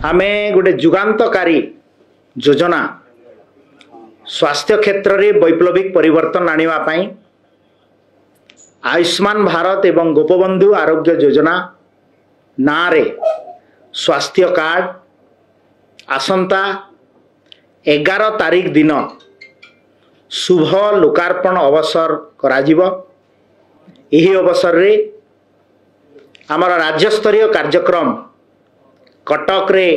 आमे गोटे जुगान्तकारी योजना स्वास्थ्य क्षेत्र में वैप्लविक परिवर्तन आनिबा पई आयुष्मान भारत एवं गोपबंधु आरोग्य योजना नारे स्वास्थ्य कार्ड आसंता 11 तारीख दिन शुभ लोकार्पण अवसर कराजिबो। एही अवसर रे आमर राज्य स्तरीय कार्यक्रम कटक रे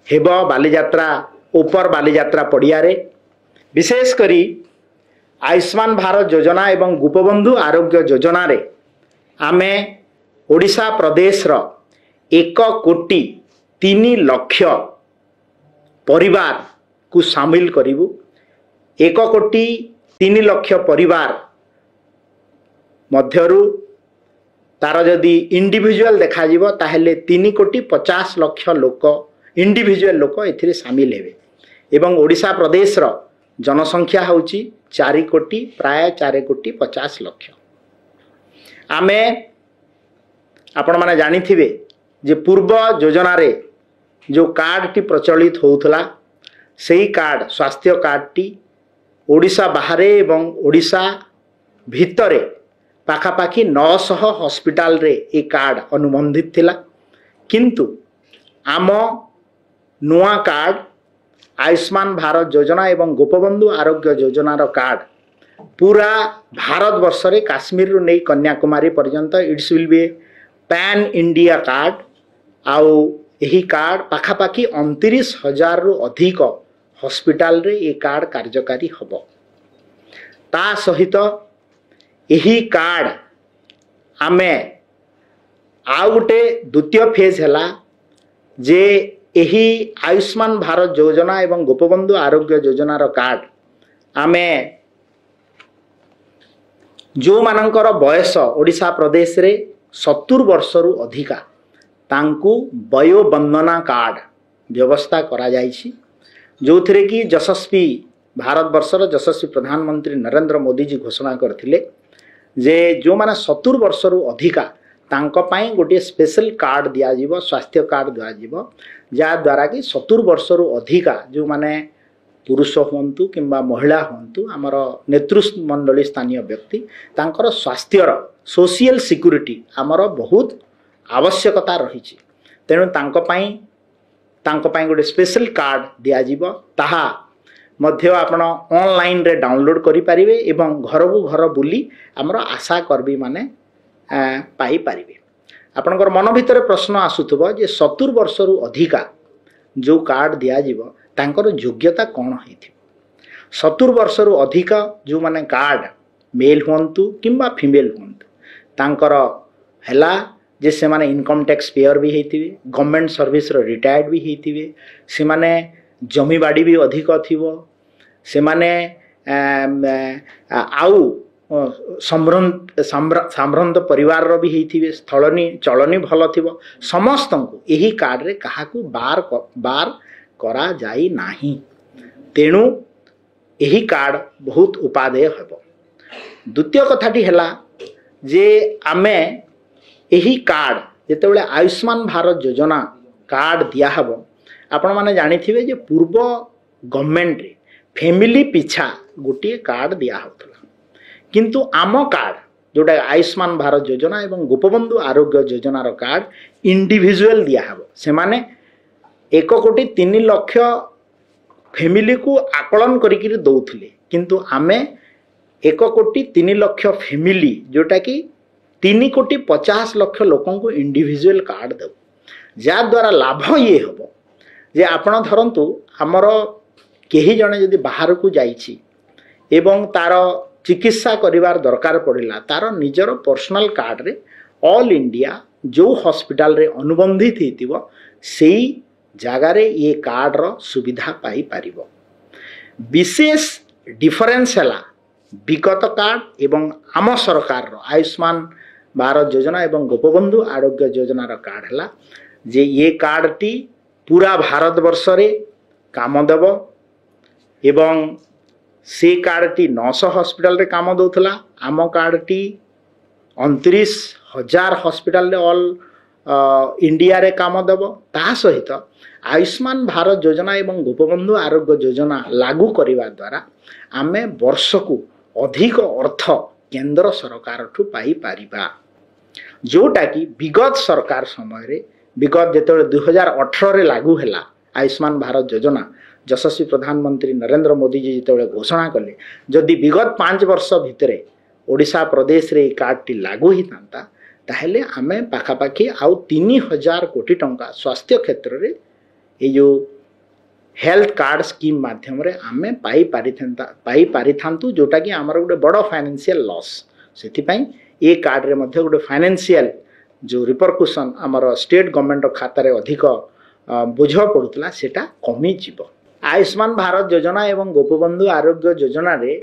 हेबो बालीजात्रा ऊपर बालीजात्रा पड़िया रे विशेष करी आयुष्मान भारत योजना एवं गोपबंधु आरोग्य योजना रे आमे ओडिशा प्रदेश रो 1 कोटी 3 लाख परिवार को शामिल करिवु। 1 कोटी 3 लाख परिवार मध्यरु तार जदि इंडिविजुअल देखा जीवो ताहेले 3 कोटी 50 लाख लोक इंडिविजुअल लोक एथिरे शामिल हेबे एवं ओडिशा प्रदेश रो जनसंख्या होची 4 कोटी प्राय 4 कोटी 50 लाख। आमे आपण माने जानी थिबे जे पूर्व योजना रे जो कार्ड टी प्रचलित होउथला सेही कार्ड स्वास्थ्य कार्ड टी ओडिशा बाहरे एवं ओडिशा भितरे पाखापाखि 900 हॉस्पिटल रे ए कार्ड अनुबंधित थिला। किंतु आम नुआ कार्ड आयुष्मान भारत योजना एवं गोपबंधु आरोग्य योजना रो कार्ड पूरा भारत वर्ष रे काश्मीर रु नै कन्याकुमारी पर्यंत it's will be pan India card. आउ एही कार्ड पाखापाखि 29,000 रु अधिक हॉस्पिटल रे ए कार्ड कार्यकारी हबो। ता सहित एही कार्ड आमे आउ गोटे द्वितीय फेज हैला जे एही आयुष्मान भारत योजना एवं गोपबंधु आरोग्य योजना रो कार्ड आमे जो मानकर बयस ओडिशा प्रदेश रे 70 वर्ष रु अधिका तांकु वयोवंदना कार्ड व्यवस्था करा जाइछि जो थरे कि यशस्वी भारत वर्षर यशस्वी प्रधानमंत्री नरेंद्र मोदी जी घोषणा करथिले जे जो माने 70 वर्ष रु अधिका तांको पाई गोटे स्पेशल कार्ड दिया जीवो स्वास्थ्य कार्ड दिया जीवो जा द्वारा कि 70 वर्ष रु अधिका जो माने पुरुष हुंतु किंबा महिला हुंतु आमर नेतृत्व मंडली स्थानीय व्यक्ति तांकर स्वास्थ्यर सोशल सिक्यूरिटी आमर बहुत आवश्यकता रही। तेणु तांको पाई गोटे स्पेशल कार्ड दिया जीवो ताहा मध्य आपण ऑनलाइन रे डाउनलोड करि परिबे एवं घर को घर बुली आमर आशा कर्मी माने पाई परिबे। आपनकर मन भितर प्रश्न आसुथबो जे 70 वर्ष रु अधिका जो कार्ड दिया जीवो तांकर योग्यता कौन होइथि। 70 वर्ष रु अधिका जो माने कार्ड मेल हुंतु किंबा फीमेल हुंतु तांकर हैला जे से माने इनकम टैक्स पेयर भी हेतिबे गवर्नमेंट सर्विस रो रिटायर्ड भी हेतिबे से माने जमी बाड़ी भी अधिक थिबो से माने आउ साम्रांत परिवार रो भी हेतिबे स्थलनी चलनी भल थिबो समस्त को एही कार्ड रे काहाकू बार करा जाई नाही। तेणु एही कार्ड बहुत उपादेय हेबो। द्वितीय कथाटी हैला जे आमे एही कार्ड जेतेबेले आयुष्मान भारत योजना कार्ड दिया हबो आपण माने जानि थिबे जे पूर्व गवर्नमेंट रे फैमिली पिछा गोटे कार्ड दिया होतला किंतु आम कार्ड जोटा आयुष्मान भारत योजना एवं गोपबंधु आरोग्य योजना रो कार्ड इंडिविजुअल दिया हबो। से माने 1 कोटी 3 लाख फैमिली को आकलन करिकिर दउथिले किंतु आमे 1 कोटी 3 लाख फैमिली जोटा कि 3 कोटी 50 लाख लोकन को इंडिविजुअल कार्ड दउ जा द्वारा लाभ ये हबो जे आपण धरंतु हमर केही जने जदि बाहर को जाईछि एवं तार चिकित्सा करिवार दरकार पड़िला तार निजर पर्सनल कार्ड रे ऑल इंडिया जो हॉस्पिटल रे अनुबंधित हेतिबो सेही जागारे ये कार्ड रो सुविधा पाई पारिबो। विशेष डिफरेंस हैला विगत कार्ड एवं आम सरकार रो आयुष्मान भारत योजना एवं गोपबंधु आरोग्य योजना रो कार्ड हैला जे ये कार्ड टी पूरा भारत वर्ष रे काम देबो एवं से कार्ड टी 900 हॉस्पिटल रे काम दउथला आम कार्ड टी 29,000 हॉस्पिटल रे ऑल इंडिया रे काम देव ता सहित आयुष्मान भारत योजना एवं गोपबंधु आरोग्य योजना लागू करने द्वारा आमे वर्ष को अधिक अर्थ केंद्र सरकार ठू पाई पारिबा जोटा कि विगत सरकार समय विगत जो 2018 रे लागू हैला आयुष्मान भारत योजना यशस्वी प्रधानमंत्री नरेंद्र मोदी जी जो घोषणा कले जदि विगत 5 वर्ष भितर ओडिशा प्रदेश रे कार्ड टी लागू ही था ताहले आमे पाखापाखि आउ 3000 कोटी टंका स्वास्थ्य क्षेत्र रे ये जो हेल्थ कार्ड स्कीम माध्यम रे आमे पाई पारिथांतु जोटा कि आमर गोटे बड़ फाइनेंशियल लॉस से ये कार्ड रे मध्य गोटे फाइनेंशियल जो रिपरकुशन आमर स्टेट गवर्नमेंट खाता रे अधिक बोझ पड़ुला सेटा कमी जीव आयुष्मान भारत योजना एवं गोपबंधु आरोग्य योजना रे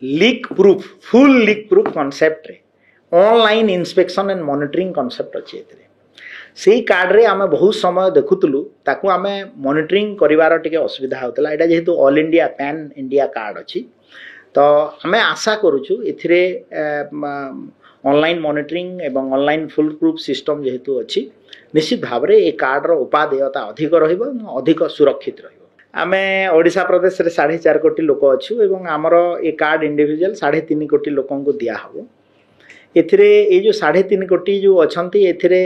leak proof full leak proof concept रे online inspection and monitoring concept अच्छे से कार्ड रे आमे बहुत समय देखुतलु ताकू आमे मॉनिटरिंग करिवार टिके असुविधा होतला एटा जेहेतु all India pan India card अछि तो आमे आशा करूछु एथिरे ऑनलाइन मॉनिटरिंग एवं ऑनलाइन फुल प्रूफ सिस्टम जेहेतु अछि निश्चित भाव रे ए कार्ड रो उपादेयता अधिक रहिबो अधिक सुरक्षित रहिबो आमे ओडिशा प्रदेश रे 4.5 कोटी लोक अछु एवं हमर ए कार्ड इंडिविजुअल 3.5 कोटी लोकन को दिया हबो एथिरे ए जो 3.5 कोटी जो अछंती एथिरे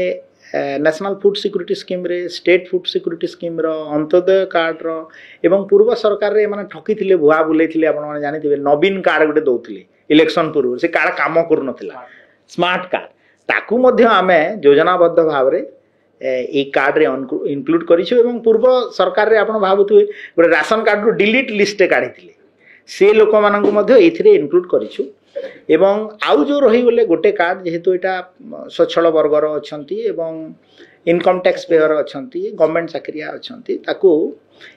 नेशनल फूड सिक्यूरिटी स्कीम रे स्टेट फूड सिक्यूरिटी स्कीम रो अंत्योदय कार्ड रो एवं पूर्व सरकार रे माने ठकी थिले भुआ बुले थिले आपण माने जानि थिबे नवीन कार्ड गुटे दउथिले इलेक्शन पूर्व से कार्ड काम कर नथिला स्मार्ट कार्ड ताकू मध्य आमे योजनाबद्ध भाव रे ए कार्ड रे इंक्लूड करिछु एवं पूर्व सरकार रे आपण भाबुथुए गोटे राशन कार्ड रो डिलीट लिस्ट काढी थिले से लोक मानन को मध्य एथिरे इंक्लूड करिछु एवं आउ जो रही गले गोटे कार्ड जेहेतु एटा स्वच्छल वर्गर अछंती एवं इनकम टैक्स पेयर अछंती गवर्नमेंट चाकरिया अछंती ताकू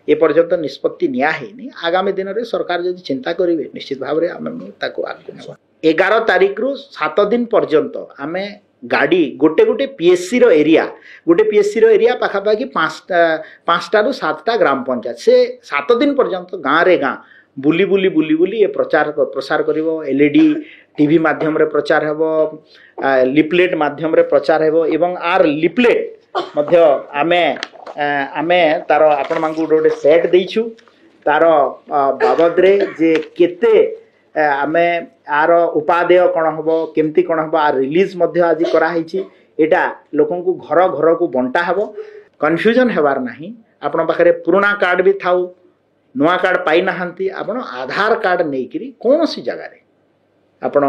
ए पर्यंत निष्पत्ति निया हेनी आगामी दिन रे सरकार जदि चिंता करिवे निश्चित भाव रे आमे ताकू आगु नेबा 11 तारिख रु 7 दिन पर्यंत आमे गाड़ी गोटे गोटे पीएससी रो एरिया पाखापाखि 5टा रु 7टा ग्राम पंचायत से 7 दिन पर्यंत गाँ रे गाँ बुली बुली बुली बुली ये प्रसार करिवो एलईडी टीवी माध्यम रे प्रचार हेबो लिपलेट माध्यम रे प्रचार हेबो एवं आर लिपलेट मध्य आमे तार आपण मांगु गोटे सेट देइछु तार बाबद रे जे केते आमे आर उपादेय कोन हबो केमती कोन हबो आर रिलीज मध्य आज करा हिची एटा लोकन को घर घर को बंटा हबो कन्फ्यूजन हेबार नाही आपण पाखरे पुराना कार्ड भी थाउ नुआ कार्ड पाई नहांती आपण आधार कार्ड नेकरी कौन सी जगह रे आपण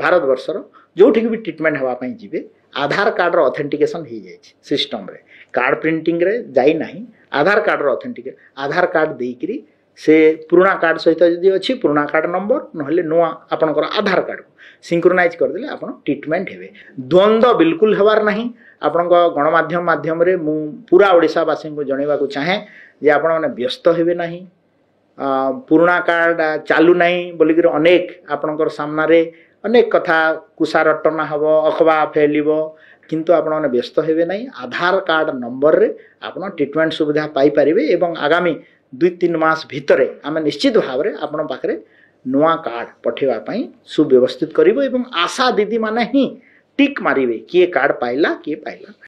भारत वर्षर जोठी भी ट्रीटमेंट हेबा पई जिवे आधार कार्ड रो ऑथेंटिकेशन हो जाय सिस्टम रे कार्ड प्रिंटिंग रे जाई नाही आधार कार्ड रो ऑथेंटिकेट आधार कार्ड देकरी से पुराना कार्ड सहित जदि अच्छी पुराना कार्ड नंबर नहले नुआ आपनकर आधार कार्ड को सिंक्रोनाइज कर देले आपण ट्रीटमेंट हेबे द्वंद्व बिल्कुल हेबार नाही आपण गणमाध्यम माध्यम रे मु पूरा ओडिशावासी को जणेवा को चाहे जे आपण माने व्यस्त हेबे नाही पुराना कार्ड चालू नाही बोली कि अनेक आपणकर सामना रे अनेक कथा कुसारटना हबो अखबा फैलिबो किंतु आपण माने व्यस्त हेबे नाही आधार कार्ड नंबर रे आपण ट्रीटमेंट सुविधा पाई परिबे एवं आगामी 2-3 मास भितरे आमे निश्चित भाव रे आपण पाखरे नुआ कार्ड पठेवा पई सुव्यवस्थित करिवो एवं आशा दीदी माने ही टिक मारिवे किए कार्ड पाइला किए पाइला।